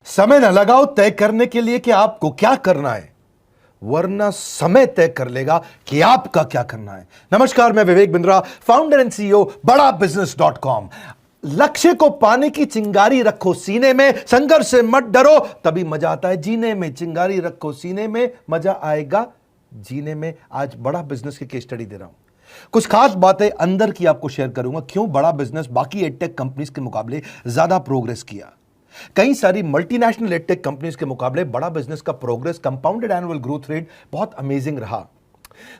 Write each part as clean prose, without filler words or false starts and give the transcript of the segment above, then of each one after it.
समय न लगाओ तय करने के लिए कि आपको क्या करना है, वरना समय तय कर लेगा कि आपका क्या करना है। नमस्कार, मैं Vivek Bindra, founder and CEO बड़ा बिजनेस.com। लक्ष्य को पाने की चिंगारी रखो सीने में, संघर्ष से मत डरो, तभी मजा आता है जीने में। चिंगारी रखो सीने में, मजा आएगा जीने में। आज बड़ा बिजनेस की केस स्टडी दे रहा हूं, कुछ खास बातें अंदर की आपको शेयर करूंगा, क्यों बड़ा बिजनेस बाकी एडटेक कंपनीज के मुकाबले ज्यादा प्रोग्रेस किया। कई सारी मल्टीनेशनल एडटेक कंपनीज के मुकाबले बड़ा बिजनेस का progress, compounded annual growth rate बहुत अमेजिंग रहा।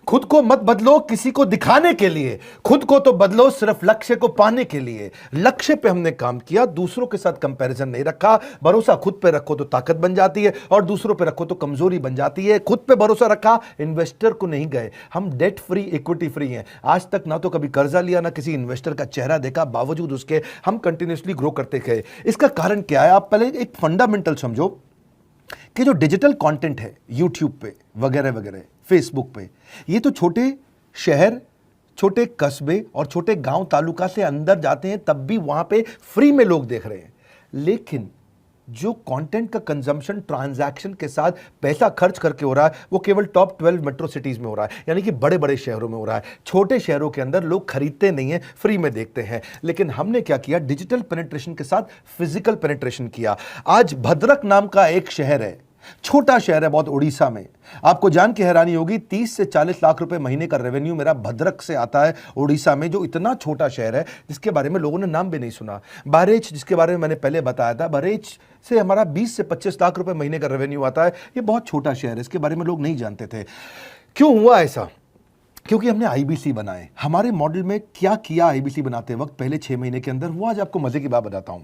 खुद को मत बदलो किसी को दिखाने के लिए, खुद को तो बदलो सिर्फ लक्ष्य को पाने के लिए। लक्ष्य पे हमने काम किया, दूसरों के साथ कंपैरिजन नहीं रखा। भरोसा खुद पे रखो तो ताकत बन जाती है, और दूसरों पे रखो तो कमजोरी बन जाती है। खुद पे भरोसा रखा, इन्वेस्टर को नहीं गए। हम डेट फ्री, इक्विटी फ्री हैं। आज तक ना तो कभी कर्जा लिया, ना किसी इन्वेस्टर का चेहरा देखा, बावजूद उसके हम कंटिन्यूसली ग्रो करते गए। इसका कारण क्या है? आप पहले एक फंडामेंटल समझो कि जो डिजिटल कंटेंट है यूट्यूब पे वगैरह वगैरह, फेसबुक पे, ये तो छोटे शहर, छोटे कस्बे और छोटे गांव तालुका से अंदर जाते हैं, तब भी वहां पे फ्री में लोग देख रहे हैं। लेकिन जो कंटेंट का कंजम्पशन ट्रांजैक्शन के साथ पैसा खर्च करके हो रहा है, वो केवल टॉप 12 मेट्रो सिटीज में हो रहा है, यानी कि बड़े बड़े शहरों में हो रहा है। छोटे शहरों के अंदर लोग खरीदते नहीं हैं, फ्री में देखते हैं। लेकिन हमने क्या किया? डिजिटल पेनिट्रेशन के साथ फिजिकल पेनिट्रेशन किया। आज भद्रक नाम का एक शहर है, छोटा शहर है बहुत, उड़ीसा में। आपको जान के हैरानी होगी, 30 से 40 लाख रुपए महीने का रेवेन्यू मेरा भद्रक से आता है, उड़ीसा में, जो इतना छोटा शहर है जिसके बारे में लोगों ने नाम भी नहीं सुना। बहरेच, जिसके बारे में मैंने पहले बताया था, बहरेच से हमारा 20 से 25 लाख रुपए महीने का रेवेन्यू आता है। ये बहुत छोटा शहर है, इसके बारे में लोग नहीं जानते थे। क्यों हुआ ऐसा? क्योंकि हमने आईबीसी बनाए। हमारे मॉडल में क्या किया आईबीसी बनाते वक्त, पहले 6 महीने के अंदर, वो आज आपको मजे की बात बताता हूं।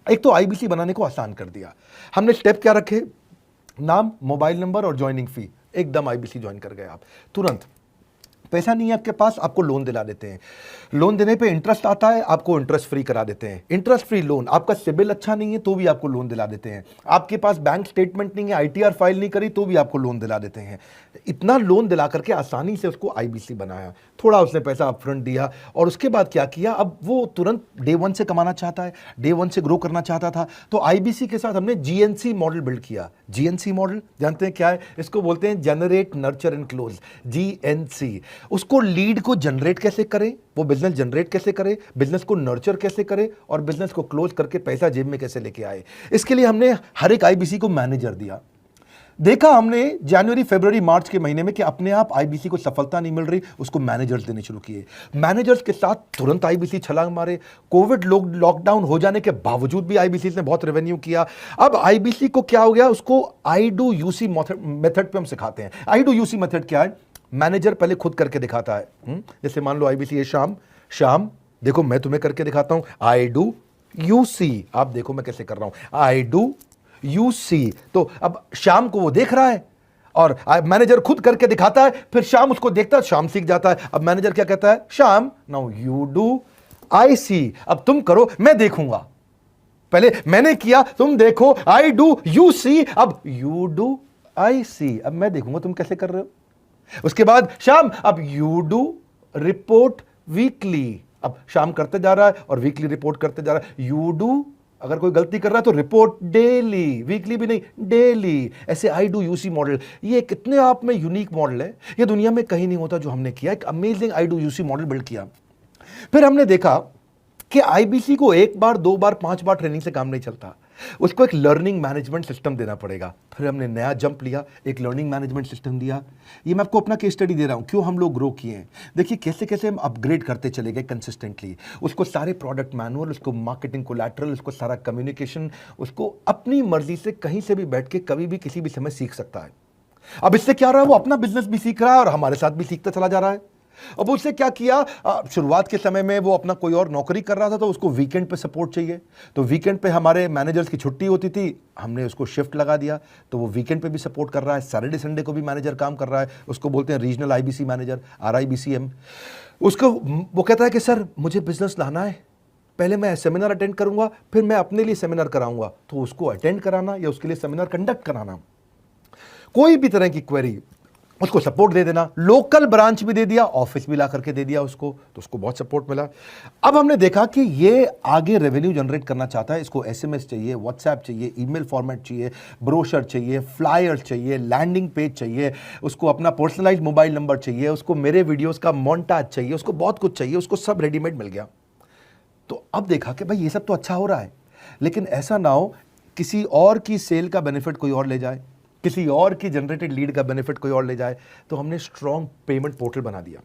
एक तो आईबीसी बनाने को आसान कर दिया हमने। स्टेप क्या रखे? नाम, मोबाइल नंबर और ज्वाइनिंग फी। एकदम आईबीसी ज्वाइन कर गए आप तुरंत। पैसा नहीं है आपके पास, आपको लोन दिला देते हैं। लोन देने पे इंटरेस्ट आता है, आपको इंटरेस्ट फ्री करा देते हैं। Interest free loan. आपका सिबिल अच्छा नहीं है तो भी आपको लोन दिला देते हैं। आपके पास बैंक स्टेटमेंट नहीं है, आईटीआर फाइल नहीं करी, तो भी आपको लोन दिला देते हैं। इतना लोन दिला करके आसानी से उसको आईबीसी बनाया। थोड़ा उसने पैसा अपफ्रंट दिया, और उसके बाद क्या किया? अब वो तुरंत डे 1 से कमाना चाहता है, डे 1 से ग्रो करना चाहता था, तो आईबीसी के साथ हमने जीएनसी मॉडल बिल्ड किया। जीएनसी मॉडल जानते हैं क्या है? इसको बोलते हैं generate, nurture and close, GNC. उसको लीड को जनरेट कैसे करें, वो बिजनेस जनरेट कैसे करे, बिजनेस को नर्चर कैसे करे, और बिजनेस को क्लोज करके पैसा जेब में कैसे लेके आए। इसके लिए हमने हर एक आईबीसी को मैनेजर दिया। देखा हमने जनवरी, फरवरी, मार्च के महीने में कि अपने आप आईबीसी को सफलता नहीं मिल रही, उसको मैनेजर्स देने शुरू किए। मैनेजर्स के साथ तुरंत आईबीसी छलांग मारे। कोविड लॉकडाउन हो जाने के बावजूद भी आईबीसी ने बहुत रेवेन्यू किया। अब आईबीसी को क्या हो गया? उसको आई डू यूसी मेथड पे हम सिखाते हैं। आई डू यूसी मेथड क्या है? मैनेजर पहले खुद करके दिखाता है। जैसे मान लो आईबीसी है शाम, देखो मैं तुम्हें करके दिखाता हूं, आई डू यूसी। आप देखो मैं कैसे कर रहा हूं, आई डू यूसी। तो अब शाम को वो देख रहा है, और मैनेजर खुद करके दिखाता है, फिर शाम उसको देखता है, शाम सीख जाता है। अब मैनेजर क्या कहता है? शाम, नाउ यू डू आई सी। अब तुम करो, मैं देखूंगा। पहले मैंने किया, तुम देखो, आई डू यू सी, अब यू डू आई सी। अब मैं देखूंगा तुम कैसे कर रहे हो। उसके बाद शाम, अब यू डू रिपोर्ट वीकली। अब शाम करते जा रहा है और वीकली रिपोर्ट करते जा रहा है। यू डू, अगर कोई गलती कर रहा है तो रिपोर्ट डेली, वीकली भी नहीं, डेली। ऐसे आई डू यूसी मॉडल, ये कितने आप में यूनिक मॉडल है, ये दुनिया में कहीं नहीं होता जो हमने किया। एक amazing I do UC model build किया। फिर हमने देखा कि आईबीसी को 1 बार, 2 बार, 5 बार ट्रेनिंग से काम नहीं चलता, उसको एक लर्निंग मैनेजमेंट सिस्टम देना पड़ेगा। फिर हमने नया जंप लिया, एक लर्निंग मैनेजमेंट सिस्टम दिया। ये मैं आपको अपना केस स्टडी दे रहा हूं, क्यों हम लोग ग्रो किए हैं। देखिए कैसे कैसे हम अपग्रेड करते चले गए कंसिस्टेंटली। उसको सारे प्रोडक्ट मैनुअल, उसको मार्केटिंग कोलैटरल, उसको सारा कम्युनिकेशन, उसको अपनी मर्जी से कहीं से भी बैठ के कभी भी किसी भी समय सीख सकता है। अब इससे क्या रहा है? वो अपना बिजनेस भी सीख रहा है और हमारे साथ भी सीखता चला जा रहा है। अब उससे क्या किया? शुरुआत के समय में वो अपना कोई और नौकरी कर रहा था, तो उसको वीकेंड पे सपोर्ट चाहिए। तो वीकेंड पे हमारे मैनेजर्स की छुट्टी होती थी, हमने उसको शिफ्ट लगा दिया, तो वो वीकेंड पे भी सपोर्ट कर रहा है। सैटरडे संडे को भी मैनेजर काम कर रहा है, उसको बोलते हैं रीजनल आईबीसी मैनेजर, RIBCM। उसको वो कहता है कि सर मुझे बिजनेस लाना है, पहले मैं सेमिनार अटेंड करूंगा, फिर मैं अपने लिए सेमिनार कराऊंगा। तो उसको अटेंड कराना या उसके लिए सेमिनार कंडक्ट कराना, कोई भी तरह की क्वेरी, उसको सपोर्ट दे देना, लोकल ब्रांच भी दे दिया, ऑफिस भी ला करके दे दिया उसको, तो उसको बहुत सपोर्ट मिला। अब हमने देखा कि ये आगे रेवेन्यू जनरेट करना चाहता है, इसको एसएमएस चाहिए, व्हाट्सएप चाहिए, ईमेल फॉर्मेट चाहिए, ब्रोशर चाहिए, फ्लायर चाहिए, लैंडिंग पेज चाहिए, उसको अपना पर्सनलाइज्ड मोबाइल नंबर चाहिए, उसको मेरे वीडियोस का मोन्टाज चाहिए, उसको बहुत कुछ चाहिए, उसको सब रेडीमेड मिल गया। तो अब देखा कि भाई ये सब तो अच्छा हो रहा है, लेकिन ऐसा ना हो किसी और की सेल का बेनिफिट कोई और ले जाए, किसी और की जनरेटेड लीड का बेनिफिट कोई और ले जाए। तो हमने स्ट्रॉन्ग पेमेंट पोर्टल बना दिया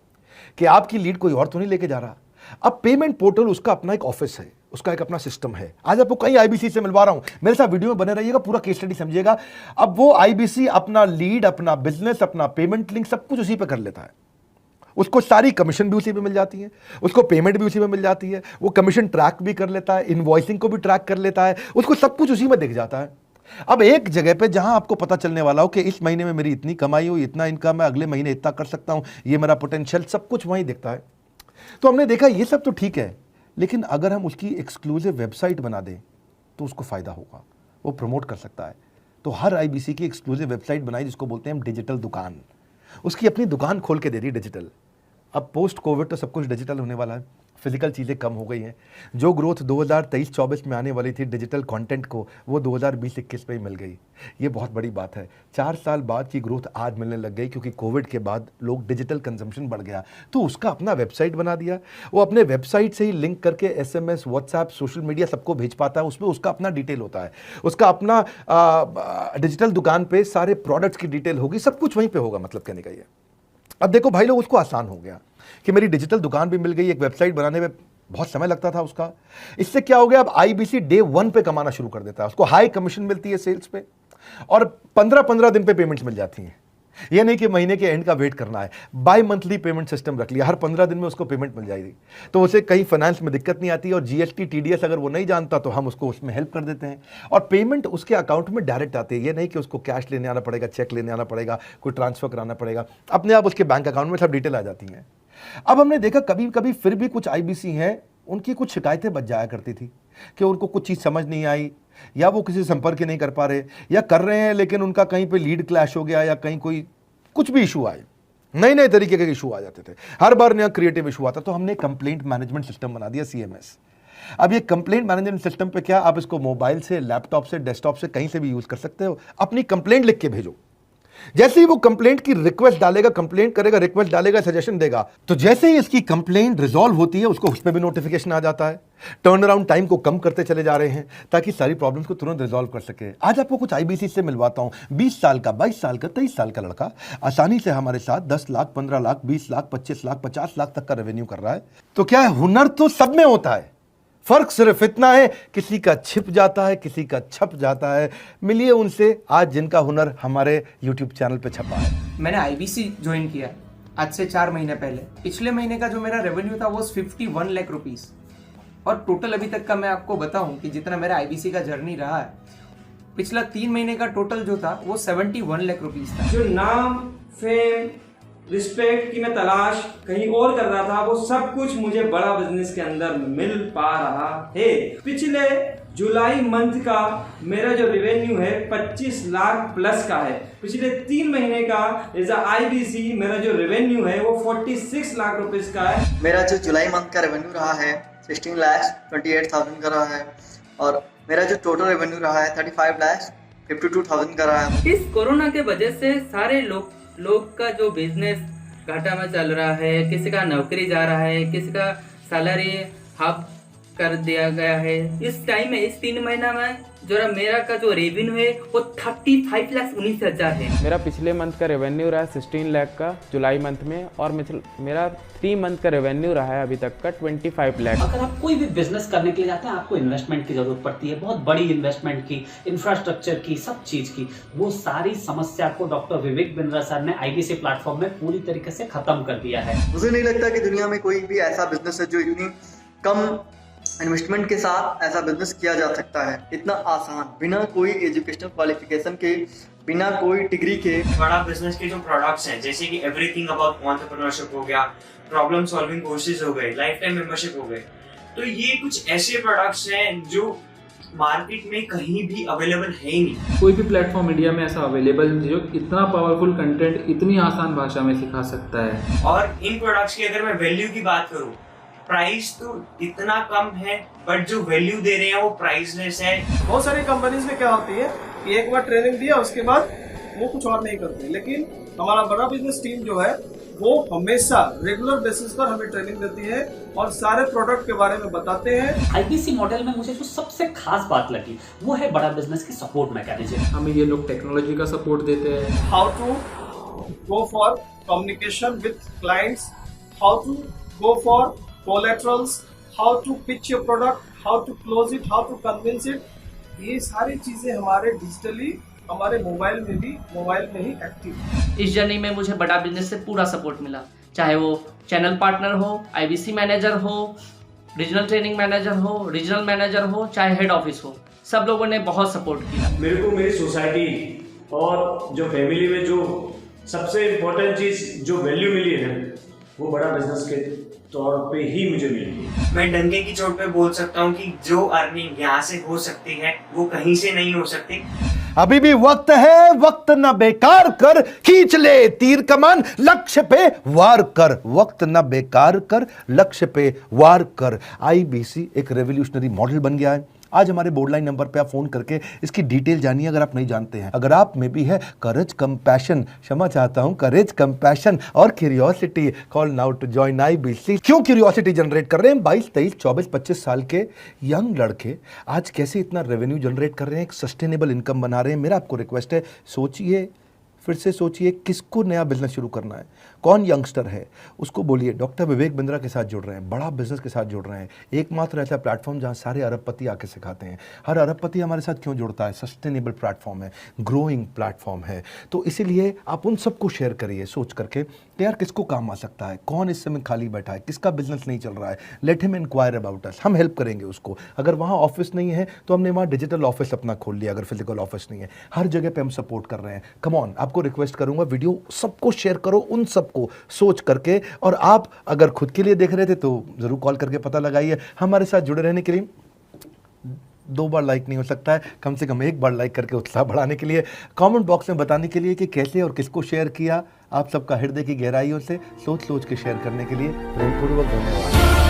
कि आपकी लीड कोई और तो नहीं लेके जा रहा। अब पेमेंट पोर्टल उसका अपना एक ऑफिस है, उसका एक अपना सिस्टम है। आज आपको कई आईबीसी से मिलवा रहा हूं, मेरे साथ वीडियो में बने रहिएगा, पूरा केस स्टडी समझिएगा। अब वो आईबीसी अपना लीड, अपना बिजनेस, अपना पेमेंट लिंक सब कुछ उसी पे कर लेता है। उसको सारी कमीशन भी उसी पे मिल जाती है, उसको पेमेंट भी उसी में मिल जाती है, वो कमीशन ट्रैक भी कर लेता है, इनवॉइसिंग को भी ट्रैक कर लेता है, उसको सब कुछ उसी में दिख जाता है। अब एक जगह पे जहां आपको पता चलने वाला हो कि इस महीने में मेरी इतनी कमाई हुई, इतना इनकम है, अगले महीने इतना कर सकता हूं, ये मेरा पोटेंशियल, सब कुछ वहीं दिखता है। तो हमने देखा ये सब तो ठीक है, लेकिन अगर हम उसकी एक्सक्लूसिव वेबसाइट बना दें तो उसको फायदा होगा, वो प्रमोट कर सकता है। तो हर आईबीसी की एक्सक्लूसिव वेबसाइट बनाई, जिसको बोलते हैं हम डिजिटल दुकान। उसकी अपनी दुकान खोल के दे दी डिजिटल। अब पोस्ट कोविड तो सब कुछ डिजिटल होने वाला है, फिजिकल चीज़ें कम हो गई हैं। जो ग्रोथ 2023-24 में आने वाली थी डिजिटल कंटेंट को, वो 2020-21 में ही मिल गई। ये बहुत बड़ी बात है। 4 साल बाद की ग्रोथ आज मिलने लग गई, क्योंकि कोविड के बाद लोग डिजिटल कंजम्पशन बढ़ गया। तो उसका अपना वेबसाइट बना दिया, वो अपने वेबसाइट से ही लिंक करके एसएमएस, व्हाट्सएप, सोशल मीडिया सबको भेज पाता है। उसमें उसका अपना डिटेल होता है, उसका अपना डिजिटल दुकान पे सारे प्रोडक्ट्स की डिटेल होगी, सब कुछ वहीं पर होगा। मतलब कहने का ये, अब देखो भाई लोग, उसको आसान हो गया कि मेरी डिजिटल दुकान भी मिल गई। एक वेबसाइट बनाने में बहुत समय लगता था उसका, इससे क्या हो गया, अब आईबीसी डे 1 पे कमाना शुरू कर देता है। उसको हाई कमीशन मिलती है सेल्स पे, और 15-15 दिन पे पेमेंट्स मिल जाती हैं। ये नहीं कि महीने के एंड का वेट करना है, बाई मंथली पेमेंट सिस्टम रख लिया, हर 15 दिन में उसको पेमेंट मिल जाएगी। तो उसे कहीं फाइनेंस में दिक्कत नहीं आती, और जीएसटी, टीडीएस अगर वो नहीं जानता तो हम उसको उसमें हेल्प कर देते हैं, और पेमेंट उसके अकाउंट में डायरेक्ट आती है। ये नहीं कि उसको कैश लेने आना पड़ेगा, चेक लेने आना पड़ेगा, कोई ट्रांसफर कराना पड़ेगा, अपने आप उसके बैंक अकाउंट में सब डिटेल आ जाती हैं। अब हमने देखा कभी कभी फिर भी कुछ आईबीसी हैं, उनकी कुछ शिकायतें बच जाया करती थी कि उनको कुछ चीज़ समझ नहीं आई, या वो किसी संपर्क ही नहीं कर पा रहे, या कर रहे हैं लेकिन उनका कहीं पे लीड क्लैश हो गया, या कहीं कोई कुछ भी इशू आए, नए नए तरीके के इशू आ जाते थे, हर बार नया क्रिएटिव इशू आता। तो हमने कंप्लेंट मैनेजमेंट सिस्टम बना दिया, सीएमएस। अब ये कंप्लेंट मैनेजमेंट सिस्टम पे क्या, आप इसको मोबाइल से, लैपटॉप से, डेस्कटॉप से, कहीं से भी यूज कर सकते हो। अपनी कंप्लेंट लिख के भेजो, जैसे ही वो कंप्लेंट की रिक्वेस्ट डालेगा, कंप्लेंट करेगा, रिक्वेस्ट डालेगा, सजेशन देगा, तो जैसे ही इसकी कंप्लेंट रिजॉल्व होती है उसको उस पर भी नोटिफिकेशन आ जाता है। टर्न अराउंड टाइम को कम करते चले जा रहे हैं ताकि सारी प्रॉब्लम्स को तुरंत रिजॉल्व कर सके। आज आपको कुछ आईबीसी से मिलवाता हूं, 20 साल का, 22 साल का, 23 साल का लड़का आसानी से हमारे साथ 10 लाख, 15 लाख, 20 लाख, 25 लाख, 50 लाख तक का रेवेन्यू कर रहा है। तो क्या है, हुनर तो सब में होता है, फर्क सिर्फ इतना है किसी का छिप जाता है, किसी का छप जाता है। मिलिए उनसे आज जिनका हुनर हमारे यूट्यूब चैनल पे छपा है। मैंने आईबीसी ज्वाइन किया आज से 4 महीने पहले। पिछले महीने का जो मेरा रेवेन्यू था वो 51 लाख रुपीस, और टोटल अभी तक का मैं आपको बताऊं कि जितना मेरा आईबीसी का जर्नी रहा है, पिछला 3 महीने का टोटल जो था वो 71 लाख रुपीस था। जो नाम, फेम, रिस्पेक्ट की मैं तलाश कहीं और कर रहा था, वो सब कुछ मुझे बड़ा बिजनेस के अंदर मिल पा रहा है। पिछले जुलाई मंथ का मेरा जो रेवेन्यू है 25 लाख प्लस का है। पिछले 3 महीने का एज अ आईबीसी मेरा जो रेवेन्यू है वो 46 लाख रुपीस का है। मेरा जो जुलाई मंथ का रेवेन्यू रहा है 16 लाख 28,000 का रहा है, और मेरा जो टोटल रेवेन्यू रहा है 35 लाख 52,000 का रहा है। इस कोरोना के वजह से सारे लोग का जो बिजनेस घाटा में चल रहा है, किसी का नौकरी जा रहा है, किसी का सैलरी हाफ कर दिया गया है। इस टाइम में, इस 3 महीना में जो मेरा का जो रेवेन्यू है वो 35,19,000 है। मेरा पिछले मंथ का रेवेन्यू रहा है 16 लाख का जुलाई मंथ में, और मेरा 3 मंथ का रेवेन्यू रहा है अभी तक का 25 लाख। अगर आप कोई भी बिजनेस करने के लिए जाते हैं, आपको इन्वेस्टमेंट की जरूरत पड़ती है, बहुत बड़ी इन्वेस्टमेंट की, इंफ्रास्ट्रक्चर की, सब चीज की। वो सारी समस्या को डॉक्टर विवेक बिंद्रा सर ने आईबीसी प्लेटफॉर्म में पूरी तरीके से खत्म कर दिया है। मुझे नहीं लगता कि दुनिया में कोई भी ऐसा बिजनेस है जो इतनी कम इन्वेस्टमेंट के साथ ऐसा बिजनेस किया जा सकता है, इतना आसान, बिना कोई एजुकेशनल क्वालिफिकेशन के, बिना कोई डिग्री के। बड़ा बिजनेस के जो प्रोडक्ट्स हैं, जैसे कि एवरीथिंग अबाउट एंटरप्रेन्योरशिप हो गया, प्रॉब्लम सॉल्विंग कोर्सेज हो गए, लाइफ टाइम मेंबरशिप हो गए, तो ये कुछ ऐसे प्रोडक्ट्स हैं जो मार्केट में कहीं भी अवेलेबल है ही नहीं। कोई भी प्लेटफॉर्म इंडिया में ऐसा अवेलेबल नहीं जो इतना पावरफुल कंटेंट इतनी आसान भाषा में सिखा सकता है। और इन प्रोडक्ट्स की अगर मैं वैल्यू की बात करूं, प्राइस तो इतना कम है बट जो वैल्यू दे रहे हैं वो प्राइसलेस है। बहुत सारी कंपनीज में क्या होती है कि एक बार ट्रेनिंग दिया उसके बाद वो कुछ और नहीं करते, लेकिन हमारा बड़ा बिजनेस टीम जो है वो हमेशा रेगुलर बेसिस पर हमें ट्रेनिंग देती है और सारे प्रोडक्ट के बारे में बताते हैं। आईबीसी मॉडल में मुझे जो सबसे खास बात लगी वो है बड़ा बिजनेस की सपोर्ट मैकेनिज्म। हमें ये लोग टेक्नोलॉजी का सपोर्ट देते हैं। How to go for communication with clients, how to go for collaterals, how to pitch your product, how to close it, how to convince it, ये सारी चीजें हमारे डिजिटली हमारे मोबाइल में ही एक्टिव। इस जर्नी में मुझे बड़ा बिजनेस से पूरा सपोर्ट मिला, चाहे वो चैनल पार्टनर हो, आईबीसी मैनेजर हो, रीजनल ट्रेनिंग मैनेजर हो, रीजनल मैनेजर हो, चाहे हेड ऑफिस हो, सब लोगों ने बहुत सपोर्ट किया। मेरे को मेरी सोसाइटी और जो फैमिली में जो सबसे इम्पोर्टेंट चीज़ जो वैल्यू मिली है वो बड़ा बिजनेस के तौर पे ही मुझे मिली। मैं डंके की चोट पे बोल सकता हूँ कि जो अर्निंग यहाँ से हो सकती है वो कहीं से नहीं हो सकती। अभी भी वक्त है, वक्त न बेकार कर, खींच ले तीर कमान, लक्ष्य पे वार कर, वक्त न बेकार कर, लक्ष्य पे वार कर। आईबीसी एक रेवोल्यूशनरी मॉडल बन गया है। आज हमारे बोर्ड लाइन नंबर पे आप फोन करके इसकी डिटेल जानिए अगर आप नहीं जानते हैं। अगर आप में भी है करेज, कंपैशन, क्षमा चाहता हूं, करेज, कंपैशन और curiosity, call now to join IBC. क्यों क्यूरियोसिटी जनरेट कर रहे हैं? 22, 23, 24, 25 साल के यंग लड़के आज कैसे इतना रेवेन्यू जनरेट कर रहे हैं, एक सस्टेनेबल इनकम बना रहे हैं। मेरा आपको रिक्वेस्ट है, सोचिए, फिर से सोचिए, किसको नया बिजनेस शुरू करना है, कौन यंगस्टर है, उसको बोलिए डॉक्टर विवेक बिंद्रा के साथ जुड़ रहे हैं, बड़ा बिजनेस के साथ जुड़ रहे हैं। एकमात्र ऐसा प्लेटफॉर्म जहां सारे अरबपति आके सिखाते हैं। हर अरबपति हमारे साथ क्यों जुड़ता है? सस्टेनेबल प्लेटफॉर्म है, ग्रोइंग प्लेटफॉर्म है। तो इसीलिए आप उन सबको शेयर करिए सोच करके कि यार किसको काम आ सकता है, कौन इस समय खाली बैठा है, किसका बिजनेस नहीं चल रहा है, let him inquire about us, हम हेल्प करेंगे उसको। अगर वहाँ ऑफिस नहीं है तो हमने वहाँ डिजिटल ऑफिस अपना खोल लिया, अगर फिजिकल ऑफिस नहीं है, हर जगह पे हम सपोर्ट कर रहे हैं। कम ऑन, आपको रिक्वेस्ट करूंगा वीडियो सबको शेयर करो, उन सबको सोच करके। और आप अगर खुद के लिए देख रहे थे तो जरूर कॉल करके पता लगाइए। हमारे साथ जुड़े रहने के लिए 2 बार लाइक नहीं हो सकता है, कम से कम 1 बार लाइक करके उत्साह बढ़ाने के लिए, कमेंट बॉक्स में बताने के लिए कि कैसे और किसको शेयर किया। आप सबका हृदय की गहराइयों से सोच सोच के शेयर करने के लिए प्रेमपूर्वक धन्यवाद।